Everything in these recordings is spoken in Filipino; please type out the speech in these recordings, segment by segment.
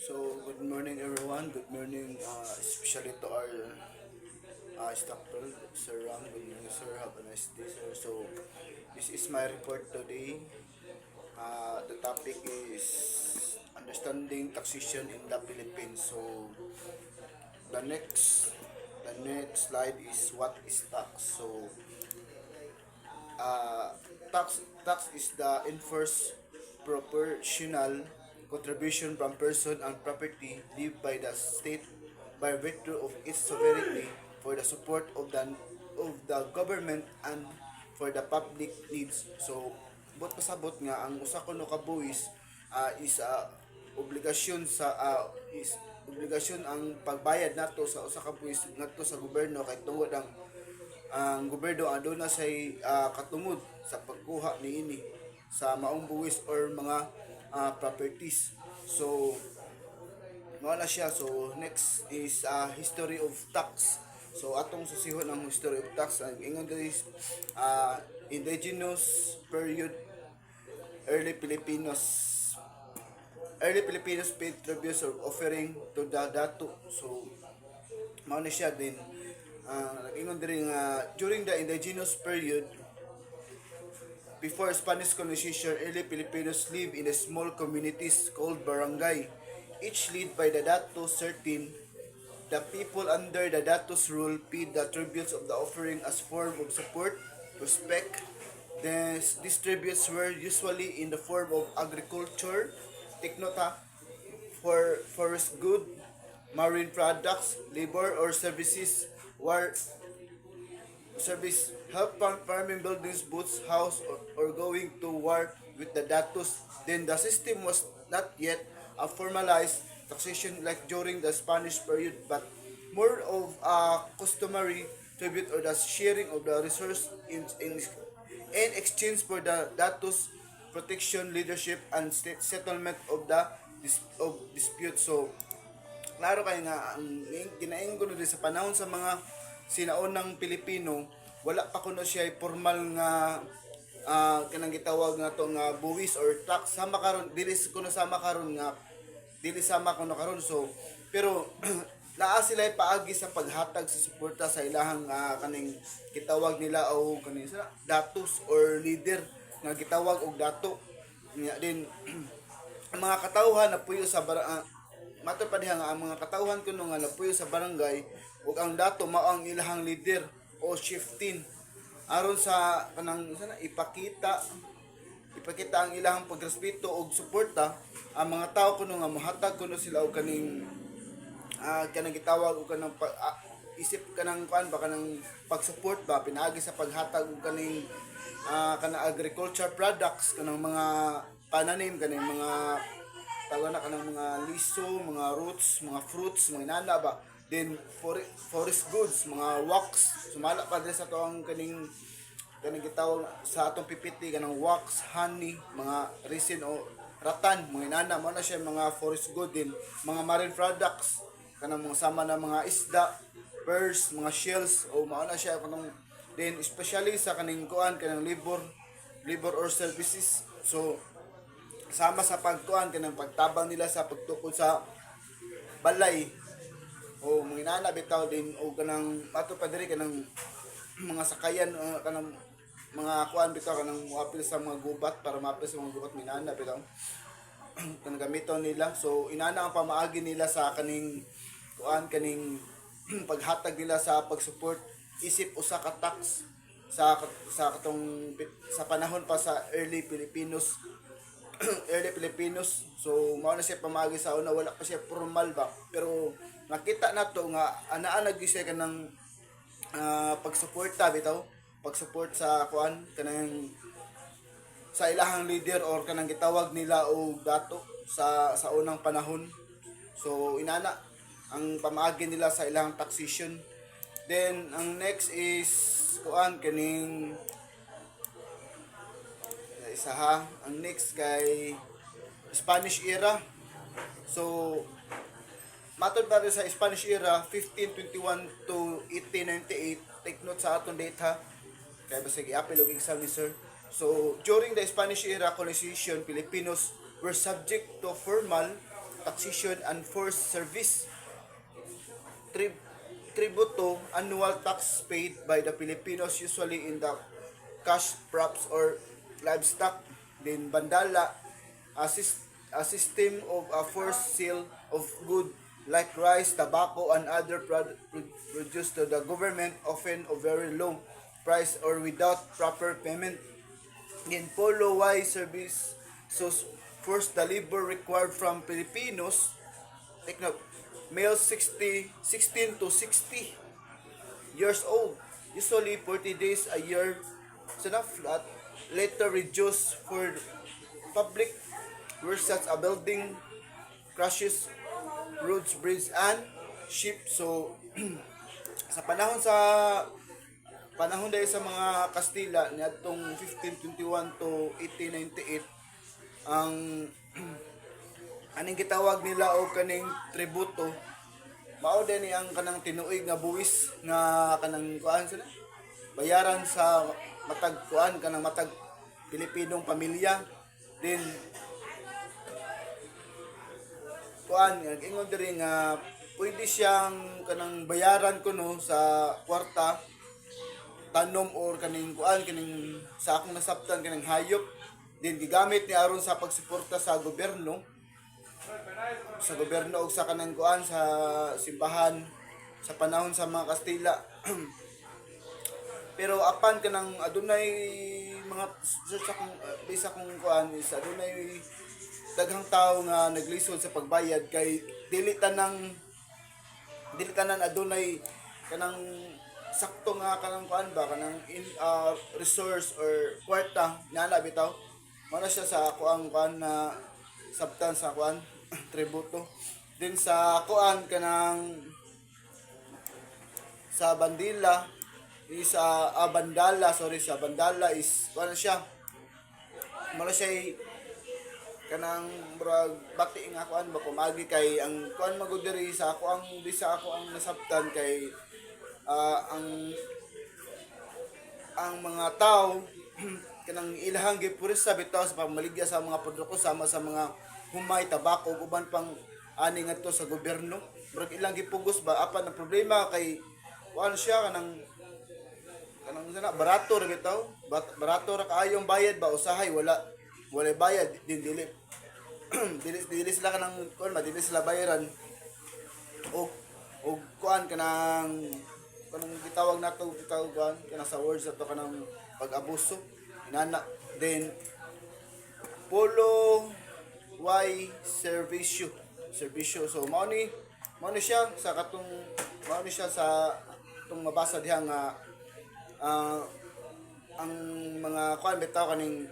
So, good morning everyone. Good morning, especially to our stockpile, Sir Ram. Good morning, sir. Have a nice day, sir. So, this is my report today. The topic is understanding taxation in the Philippines. So, the next the next slide is what is tax. So, uh, tax is the enforced proportional contribution from person and property levied by the state by virtue of its sovereignty for the support of the government and for the public needs. So bot pasabot nga ang usa kuno ka buwis is obligasyon is obligasyon ang pagbayad nato sa usa ka buwis ngadto sa gobyerno kay tungod ang gobyerno aduna say katungod sa pagkuha niini sa maong buwis or mga properties. So mao na siya. So next is history of tax. So atong susihon ang history of tax. Ang ingon diri is indigenous period, early Filipinos early Filipinos paid tributes or offering to the dato. So mao na siya din. Nag-ingon diri nga during the indigenous period before Spanish colonization, early Filipinos live in a small communities called barangay, each led by the dato certain. The people under the dato's rule paid the tributes of the offering as form of support, respect. These tributes were usually in the form of agriculture, tiknota, for forest good, marine products, labor or services, war service, help farming buildings, boots, house, or going to war with the datos. Then the system was not yet a formalized taxation like during the Spanish period, but more of a customary tribute or the sharing of the resource in exchange for the datos protection, leadership, and state settlement of the dispute. So, klaro kay nga ang kinaingon ko sa panahon sa mga sinaunang Pilipino, wala pa kuno siya formal nga kanang gitawag nga to nga buwis or tax sama karon dili kuno sama karon nga dili sama kuno karon. So pero naa sila paagi sa paghatag sa suporta sa ilahang kaning gitawag nila o kaning datos or leader nga gitawag og dato niya din. Ang mga katawhan na puyo sa mato pa diha nga ang mga katawhan kuno nga napuyo sa barangay ug ang dato mao ang ilahang leader o chieftain aron sa kanang ipakita ang ilahang pagrespeto ug suporta. Ang mga tao kuno nga mohatag kuno sila og kaning kanang gitawag og kanang isip kanang kuan ba kanang pag-support ba pinaagi sa paghatag og kaning kanang agriculture products kanang mga pananim kanang mga tawag na kanang mga liso, mga roots, mga fruits, mga inana ba. Then forest goods, mga wax, sumala pa din sa to ang kaning gitawag sa atong pipiti kanang wax, honey, mga resin o ratan, mga inana mo na siya mga forest good din, mga marine products kanang mga sama na mga isda, pearls, mga shells o mao na siya kanang then especially sa kaning kuan kanang labor or services. So sama sa pagkuan kanang pagtabang nila sa pagtukod sa balay o mga inana bitaw din o kanang ato pa diri kanang mga sakayan kanang mga kuan bitaw kanang moapil sa mga gubat para maapil sa mga gubat minana bitaw kanang gamiton nila. So inana ang pamaagi nila sa kaning kuan kaning paghatag nila sa pag-support isip usa ka tax sa katong sa panahon pa sa early Filipinos. So mao na siya pamagi sa una, wala pa siya formal ba pero nakita nato nga anaa nag-isay kanang pagsuporta bitaw pag-support sa kuan kanang sa ilahang leader or kanang gitawag nila og dato sa unang panahon. So inana ang pamaagi nila sa ilahang taxation. Then ang next is kuan kaning isa ha. Ang next kay Spanish era. So matod ba sa Spanish era 1521 to 1898. Take note sa atong date ha. Kaya basta i-apil og exam ni sir. So during the Spanish era colonization, Filipinos were subject to formal taxation and forced service. Tri- Tributo, annual tax paid by the Filipinos usually in the cash crops or livestock. Then bandala, a system of a forced sale of good like rice, tobacco, and other produced to the government, often of very low price or without proper payment. In Polo Y service, so forced the labor required from Filipinos, take note, male 16 to 60 years old, usually 40 days a year, so na flat, later reduced for public works such a building, crashes, roads, bridges, and ship. So, sa panahon dahil sa mga Kastila niadtong 1521 to 1898, ang aning gitawag nila o kaning tributo mao din ang kanang tinuig nga buwis nga kanang kuan sila bayaran sa matag kuan kanang matag Pilipinong pamilya. Din kuan ingon diri nga pwede siyang kanang bayaran kuno sa kwarta, tanom or kaning kuan kaning sa akong nasabtan kaning hayop. Din gigamit ni aron sa pagsuporta sa gobyerno o sa kanang kuan sa simbahan sa panahon sa mga Kastila. Pero apan kanang adunay mga sa kung bisa kung kuan is adunay daghang tao nga naglisod sa pagbayad kay dili tanan adunay kanang sakto nga kanang kuan ba kanang resource or kwarta nana bitaw mao na siya sa kuan na sabtan sa kuan tributo. Din sa kuan kanang sa bandila is sa bandala is kuan siya mao siya kanang murag bati nga kuan ba kumagi kay ang kuan magudiri sa ako ang bisa ako ang nasabtan kay ang mga tao kanang ilahang gipurisa bitaw sa pamaligya sa mga produkto sama sa mga humay, tabako, uban pang ani ngadto sa gobyerno. Murag ilang gipugos ba apan ang problema kay kuan siya kanang sana barato ra bitaw, barato ra kaayong bayad ba usahay wala bayad din dili dili sila kanang kuan dili sila bayaran og kuan kanang gitawag nato kuan kanang sa words ato kanang pag-abuso inana. Then Polo Y servisyo so mao ni siya sa katong mao ni siya sa tong mabasa diha nga ang mga kuan bitaw kaning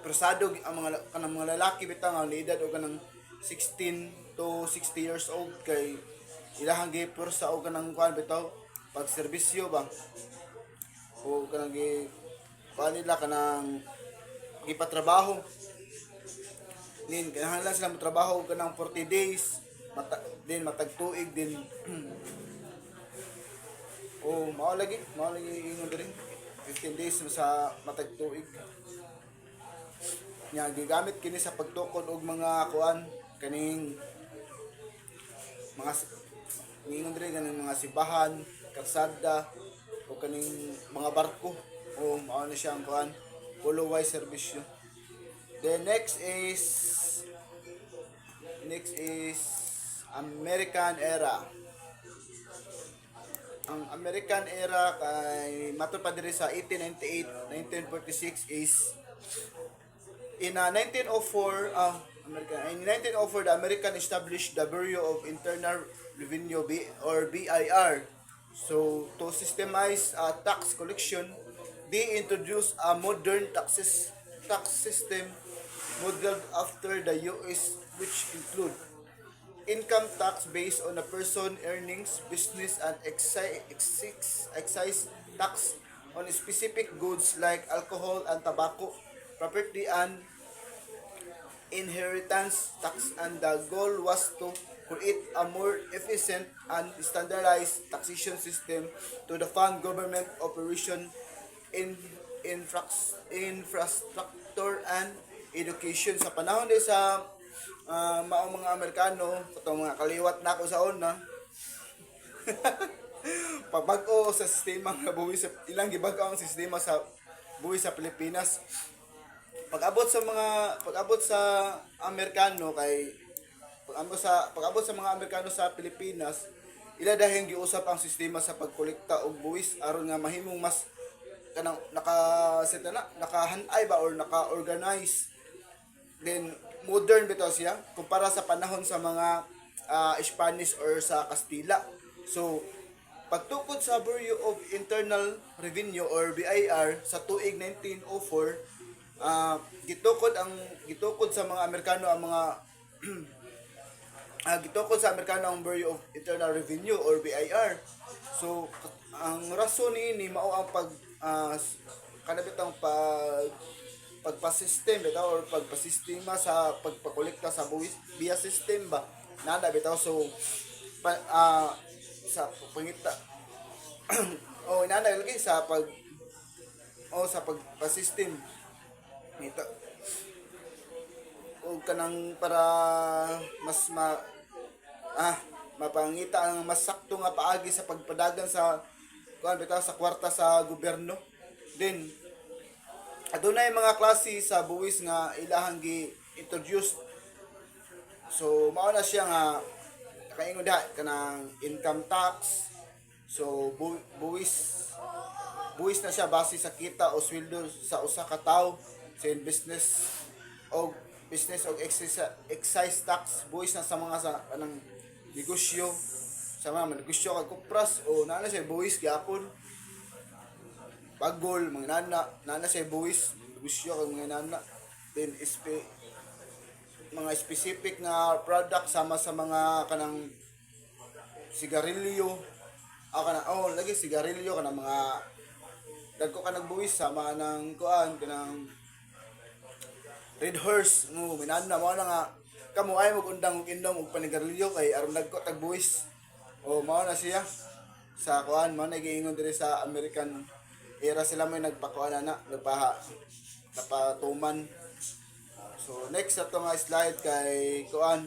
persado ang mga lalaki bitaw nga edad o kanang 16 to 60 years old kay ilahang gipersa o kanang kuan bitaw pag serbisyo ba o kanang kuan nila kanang gipatrabaho din kinahanglan sila motrabaho kanang 40 days matag tuig din o mao lagi ingon diri 15 days sa matag tuig nya gigamit kini sa pagtukod og mga kuan kaning mga ingon diri kaning mga simbahan, kalsada o kaning mga barko o mao na siya ang kuan Polo Y servisyo. The next is American era. Ang American era kay matud pa diri sa 1898 1946 is in 1904 in 1904 the American established the Bureau of Internal Revenue or BIR. So to systemize tax collection, they introduced a modern tax system modeled after the US, which include income tax based on a person earnings, business, and excise tax on specific goods like alcohol and tobacco, property and inheritance tax, and the goal was to create a more efficient and standardized taxation system to the fund government operation in infrastructure and education. Sa panahon din sa mao mga Amerikano katong mga kaliwat na ako sa una pabag-o sa sistema nga buwi sa ilang gibag-o ang sistema sa buwi sa Pilipinas. Pag-abot sa Amerikano kay pag-abot sa mga Amerikano sa Pilipinas, ila dahil giusap ang sistema sa pagkolekta og buwis aron nga mahimong mas kanang nakahanay ba or naka-organize. Then modern bitaw siya kumpara sa panahon sa mga Spanish or sa Kastila. So pagtukod sa Bureau of Internal Revenue or BIR sa tuig 1904, gitukod sa mga Amerikano ang mga gitukod sa Amerikano ang Bureau of Internal Revenue or BIR. So ang rason ni mao ang kanabitang pagpasistem bitaw or pagpasistema sa pagpakolekta sa buwis via system ba nada bitaw. So sa pangita o inana lagi sa pagpasistem nito o kanang para mas mapangita ang mas sakto nga paagi sa pagpadagan sa kuan bitaw sa kwarta sa gobyerno. Then adunay mga klase sa buwis nga ilahang gi-introduce. So mao na siya nga kaingon da kanang income tax. So buwis na siya base sa kita o sweldo sa usa ka tawo sa business o excise tax. Buwis na sa mga sa kanang negosyo sa mga negosyo kag kupras o naa siya buwis gyapon. Pagol mga nana siya buwis negosyo kag mga nana. Then mga specific na product sama sa mga kanang sigarilyo lagi sigarilyo kanang mga dagko ka nagbuwis sama ng kuan kanang Red Horse minana mo na nga kamo ay magundang og inom og panigarilyo kay aron dagko tagbuwis o mao na siya sa kuan mao na giingon diri sa American era sila may nagpakuan na napatuman. So next ato nga slide kay kuan